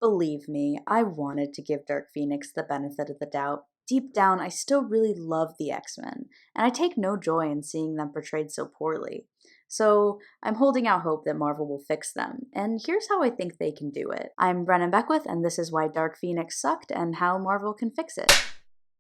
Believe me, I wanted to give Dark Phoenix the benefit of the doubt. Deep down, I still really love the X-Men, and I take no joy in seeing them portrayed so poorly. So, I'm holding out hope that Marvel will fix them, and here's how I think they can do it. I'm Brennan Beckwith, and this is why Dark Phoenix sucked and how Marvel can fix it.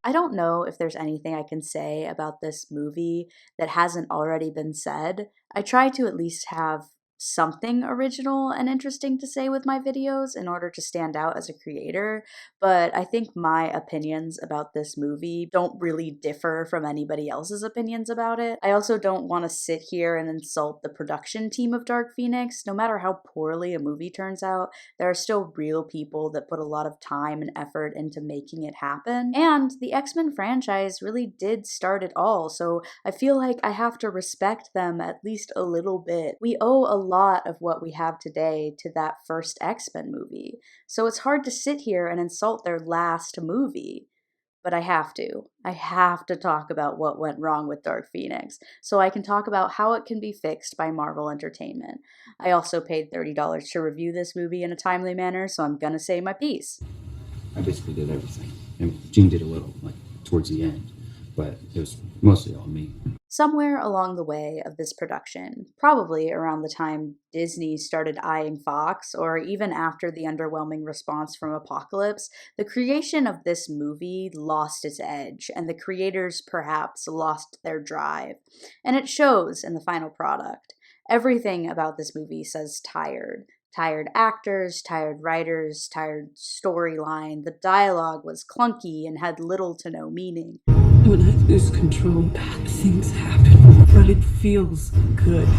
I don't know if there's anything I can say about this movie that hasn't already been said. I try to at least have something original and interesting to say with my videos in order to stand out as a creator, but I think my opinions about this movie don't really differ from anybody else's opinions about it. I also don't want to sit here and insult the production team of Dark Phoenix. No matter how poorly a movie turns out, there are still real people that put a lot of time and effort into making it happen. And the X-Men franchise really did start it all, so I feel like I have to respect them at least a little bit. We owe a lot of what we have today to that first X-Men movie, so it's hard to sit here and insult their last movie. But I have to. I have to talk about what went wrong with Dark Phoenix, so I can talk about how it can be fixed by Marvel Entertainment. I also paid $30 to review this movie in a timely manner, so I'm gonna say my piece. I basically did everything. And Gene did a little, like, towards the end, but it was mostly all me. Somewhere along the way of this production, probably around the time Disney started eyeing Fox, or even after the underwhelming response from Apocalypse, the creation of this movie lost its edge, and the creators perhaps lost their drive. And it shows in the final product. Everything about this movie says tired. Tired actors, tired writers, tired storyline. The dialogue was clunky and had little to no meaning. When I lose control, bad things happen, but it feels good.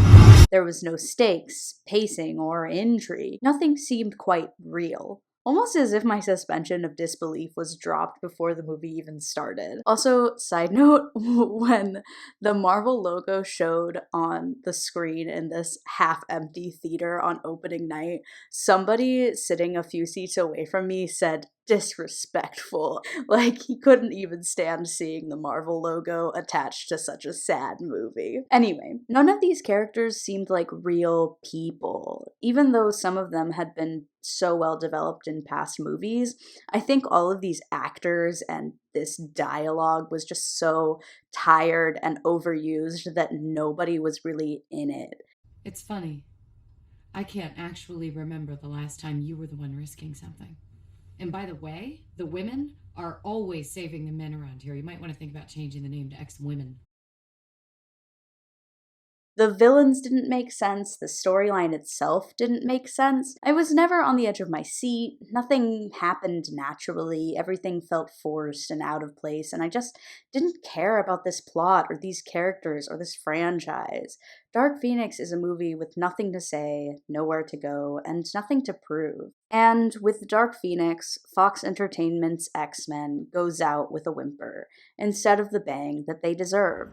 There was no stakes, pacing, or intrigue. Nothing seemed quite real. Almost as if my suspension of disbelief was dropped before the movie even started. Also, side note, when the Marvel logo showed on the screen in this half-empty theater on opening night, somebody sitting a few seats away from me said, "Disrespectful." Like, he couldn't even stand seeing the Marvel logo attached to such a sad movie. Anyway, none of these characters seemed like real people. Even though some of them had been so well developed in past movies, I think all of these actors and this dialogue was just so tired and overused that nobody was really in it. It's funny. I can't actually remember the last time you were the one risking something. And by the way, the women are always saving the men around here. You might want to think about changing the name to X-Women. The villains didn't make sense, the storyline itself didn't make sense. I was never on the edge of my seat, nothing happened naturally, everything felt forced and out of place, and I just didn't care about this plot or these characters or this franchise. Dark Phoenix is a movie with nothing to say, nowhere to go, and nothing to prove. And with Dark Phoenix, Fox Entertainment's X-Men goes out with a whimper, instead of the bang that they deserve.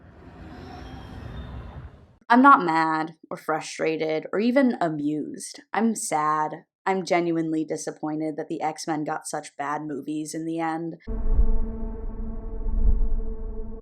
I'm not mad or frustrated or even amused. I'm sad. I'm genuinely disappointed that the X-Men got such bad movies in the end.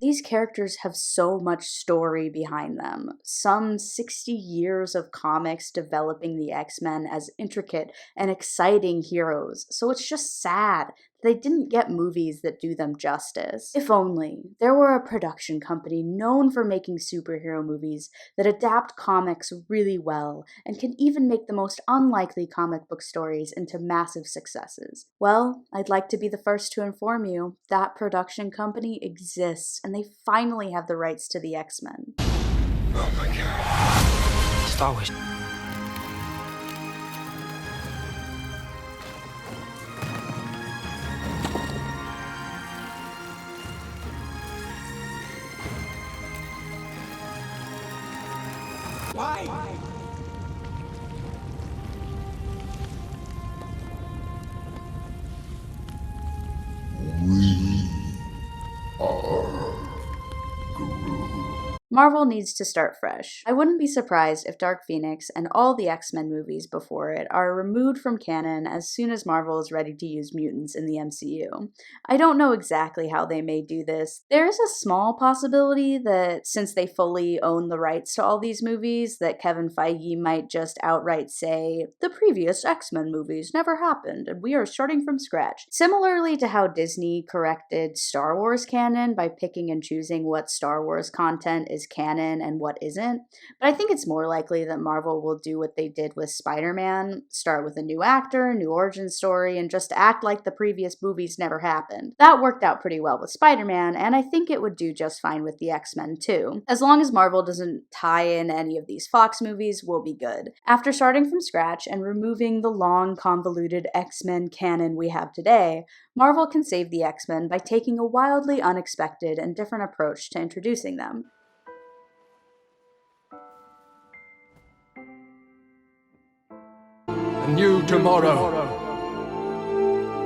These characters have so much story behind them. Some 60 years of comics developing the X-Men as intricate and exciting heroes, so it's just sad they didn't get movies that do them justice. If only there were a production company known for making superhero movies that adapt comics really well and can even make the most unlikely comic book stories into massive successes. Well, I'd like to be the first to inform you that production company exists, and they finally have the rights to the X-Men. Oh my god. Star Wars. Why? We are Marvel needs to start fresh. I wouldn't be surprised if Dark Phoenix and all the X-Men movies before it are removed from canon as soon as Marvel is ready to use mutants in the MCU. I don't know exactly how they may do this. There is a small possibility that since they fully own the rights to all these movies, that Kevin Feige might just outright say, the previous X-Men movies never happened and we are starting from scratch. Similarly to how Disney corrected Star Wars canon by picking and choosing what Star Wars content is canon and what isn't. But I think it's more likely that Marvel will do what they did with Spider-Man, start with a new actor, new origin story, and just act like the previous movies never happened. That worked out pretty well with Spider-Man, and I think it would do just fine with the X-Men too. As long as Marvel doesn't tie in any of these Fox movies, we'll be good. After starting from scratch and removing the long, convoluted X-Men canon we have today, Marvel can save the X-Men by taking a wildly unexpected and different approach to introducing them. A new tomorrow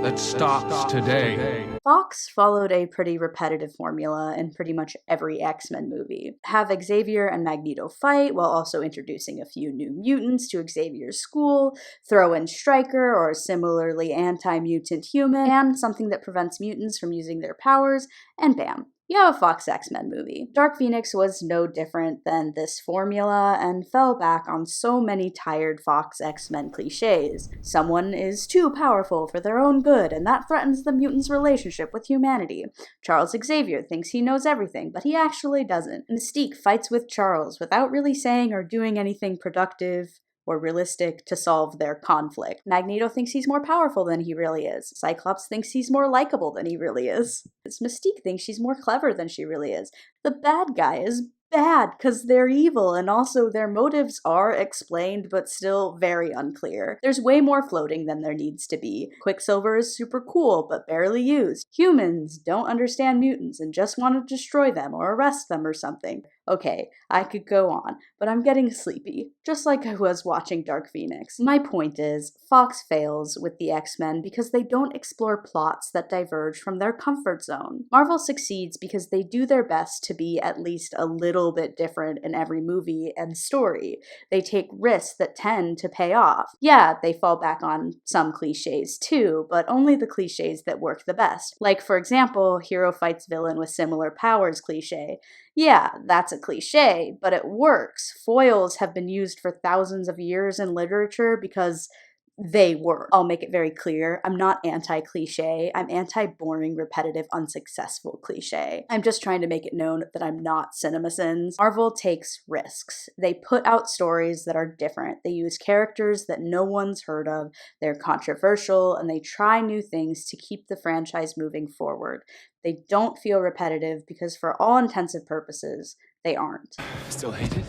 that starts today. Fox followed a pretty repetitive formula in pretty much every X-Men movie. Have Xavier and Magneto fight while also introducing a few new mutants to Xavier's school, throw in Stryker or a similarly anti-mutant human, and something that prevents mutants from using their powers, and bam. You have a Fox X-Men movie. Dark Phoenix was no different than this formula and fell back on so many tired Fox X-Men cliches. Someone is too powerful for their own good, and that threatens the mutant's relationship with humanity. Charles Xavier thinks he knows everything, but he actually doesn't. Mystique fights with Charles without really saying or doing anything productive or realistic to solve their conflict. Magneto thinks he's more powerful than he really is. Cyclops thinks he's more likable than he really is. Mystique thinks she's more clever than she really is. The bad guy is bad because they're evil, and also their motives are explained but still very unclear. There's way more floating than there needs to be. Quicksilver is super cool but barely used. Humans don't understand mutants and just want to destroy them or arrest them or something. Okay, I could go on, but I'm getting sleepy, just like I was watching Dark Phoenix. My point is, Fox fails with the X-Men because they don't explore plots that diverge from their comfort zone. Marvel succeeds because they do their best to be at least a little bit different in every movie and story. They take risks that tend to pay off. Yeah, they fall back on some cliches too, but only the cliches that work the best. Like, for example, hero fights villain with similar powers cliche. Yeah, that's a cliche, but it works. Foils have been used for thousands of years in literature because they work. I'll make it very clear, I'm not anti-cliche. I'm anti-boring, repetitive, unsuccessful cliche. I'm just trying to make it known that I'm not CinemaSins. Marvel takes risks. They put out stories that are different. They use characters that no one's heard of. They're controversial, and they try new things to keep the franchise moving forward. They don't feel repetitive because for all intensive purposes, they aren't. Still hate it?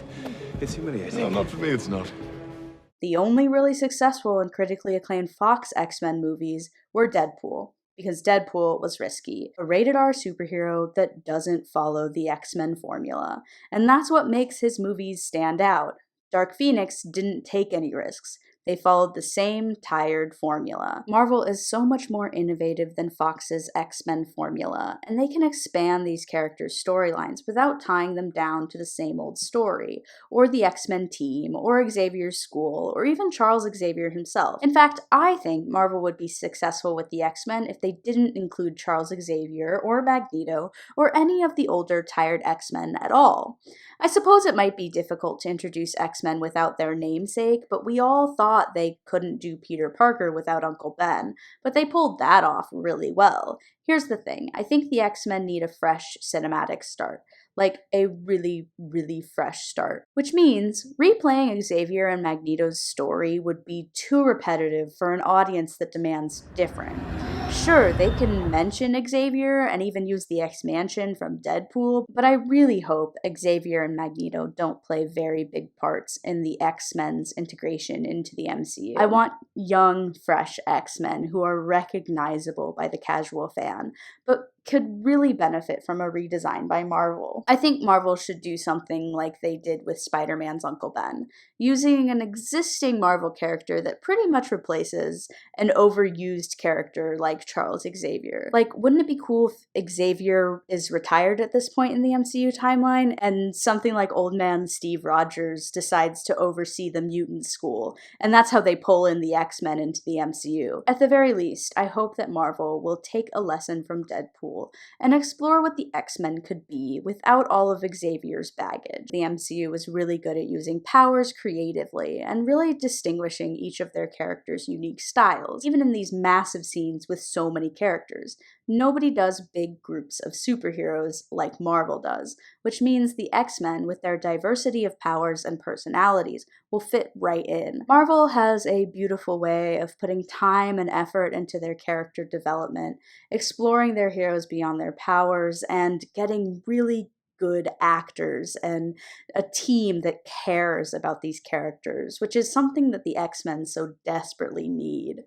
It's humiliating. No, not for me, it's not. The only really successful and critically acclaimed Fox X-Men movies were Deadpool, because Deadpool was risky, a rated-R superhero that doesn't follow the X-Men formula, and that's what makes his movies stand out. Dark Phoenix didn't take any risks. They followed the same tired formula. Marvel is so much more innovative than Fox's X-Men formula, and they can expand these characters' storylines without tying them down to the same old story, or the X-Men team, or Xavier's school, or even Charles Xavier himself. In fact, I think Marvel would be successful with the X-Men if they didn't include Charles Xavier, or Magneto, or any of the older tired X-Men at all. I suppose it might be difficult to introduce X-Men without their namesake, but we all thought they couldn't do Peter Parker without Uncle Ben, but they pulled that off really well. Here's the thing, I think the X-Men need a fresh cinematic start. Like a really, really fresh start. Which means replaying Xavier and Magneto's story would be too repetitive for an audience that demands different. Sure, they can mention Xavier and even use the X-Mansion from Deadpool, but I really hope Xavier and Magneto don't play very big parts in the X-Men's integration into the MCU. I want young, fresh X-Men who are recognizable by the casual fan, but could really benefit from a redesign by Marvel. I think Marvel should do something like they did with Spider-Man's Uncle Ben, using an existing Marvel character that pretty much replaces an overused character like Charles Xavier. Like, wouldn't it be cool if Xavier is retired at this point in the MCU timeline and something like Old Man Steve Rogers decides to oversee the mutant school, and that's how they pull in the X-Men into the MCU? At the very least, I hope that Marvel will take a lesson from Deadpool and explore what the X-Men could be without all of Xavier's baggage. The MCU was really good at using powers creatively and really distinguishing each of their characters' unique styles. Even in these massive scenes with so many characters, nobody does big groups of superheroes like Marvel does, which means the X-Men, with their diversity of powers and personalities, will fit right in. Marvel has a beautiful way of putting time and effort into their character development, exploring their heroes beyond their powers, and getting really good actors and a team that cares about these characters, which is something that the X-Men so desperately need.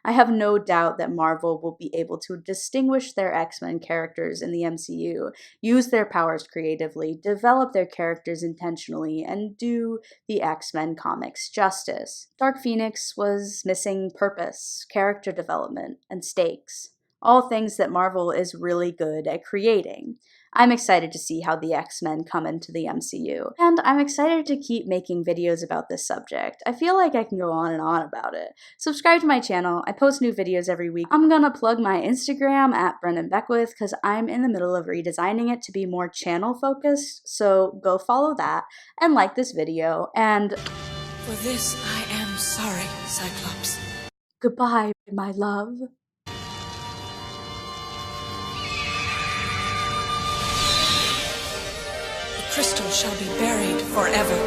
I have no doubt that Marvel will be able to distinguish their X-Men characters in the MCU, use their powers creatively, develop their characters intentionally, and do the X-Men comics justice. Dark Phoenix was missing purpose, character development, and stakes. All things that Marvel is really good at creating. I'm excited to see how the X-Men come into the MCU, and I'm excited to keep making videos about this subject. I feel like I can go on and on about it. Subscribe to my channel, I post new videos every week. I'm gonna plug my Instagram at Brendan Beckwith because I'm in the middle of redesigning it to be more channel focused, so go follow that and like this video, and For this I am sorry, Cyclops. goodbye, my love. The crystal shall be buried forever.